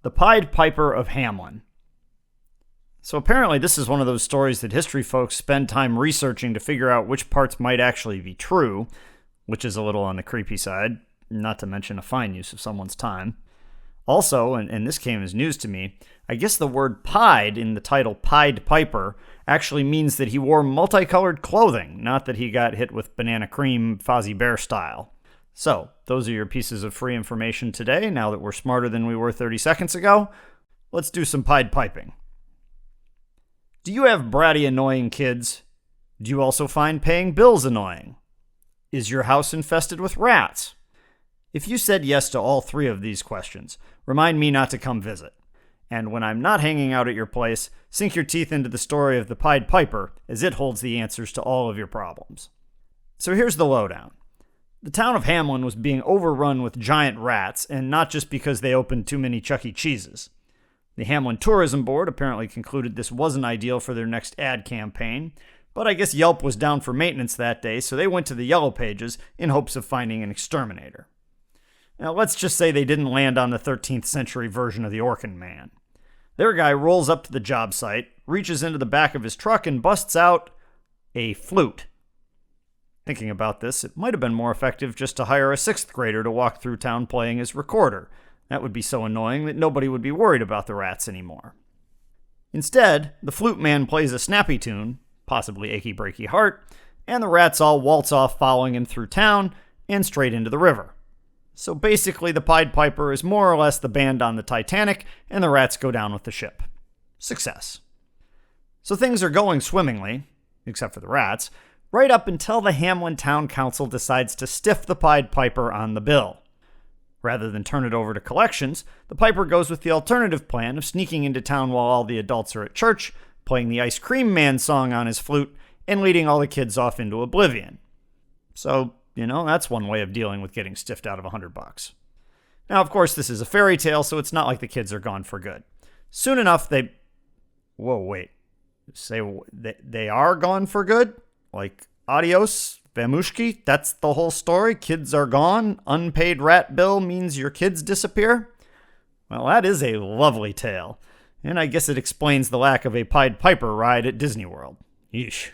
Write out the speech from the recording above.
The Pied Piper of Hamelin. So apparently this is one of those stories that history folks spend time researching to figure out which parts might actually be true, which is a little on the creepy side, not to mention a fine use of someone's time. Also, and this came as news to me, I guess the word pied in the title Pied Piper actually means that he wore multicolored clothing, not that he got hit with banana cream Fozzie Bear style. So, those are your pieces of free information today. Now that we're smarter than we were 30 seconds ago, let's do some Pied Piping. Do you have bratty, annoying kids? Do you also find paying bills annoying? Is your house infested with rats? If you said yes to all three of these questions, remind me not to come visit. And when I'm not hanging out at your place, sink your teeth into the story of the Pied Piper, as it holds the answers to all of your problems. So here's the lowdown. The town of Hamelin was being overrun with giant rats, and not just because they opened too many Chuck E. Cheeses. The Hamelin Tourism Board apparently concluded this wasn't ideal for their next ad campaign, but I guess Yelp was down for maintenance that day, so they went to the Yellow Pages in hopes of finding an exterminator. Now, let's just say they didn't land on the 13th century version of the Orkin Man. Their guy rolls up to the job site, reaches into the back of his truck, and busts out a flute. Thinking about this, it might have been more effective just to hire a 6th grader to walk through town playing his recorder. That would be so annoying that nobody would be worried about the rats anymore. Instead, the flute man plays a snappy tune, possibly Achy Breaky Heart, and the rats all waltz off following him through town and straight into the river. So basically, the Pied Piper is more or less the band on the Titanic, and the rats go down with the ship. Success. So things are going swimmingly, except for the rats, right up until the Hamelin Town Council decides to stiff the Pied Piper on the bill. Rather than turn it over to collections, the Piper goes with the alternative plan of sneaking into town while all the adults are at church, playing the Ice Cream Man song on his flute, and leading all the kids off into oblivion. So, that's one way of dealing with getting stiffed out of $100. Now, of course, this is a fairy tale, so it's not like the kids are gone for good. Soon enough, they... Whoa, wait. Say they are gone for good? Like, adios, Vamushki? That's the whole story? Kids are gone? Unpaid rat bill means your kids disappear? Well, that is a lovely tale. And I guess it explains the lack of a Pied Piper ride at Disney World. Yeesh.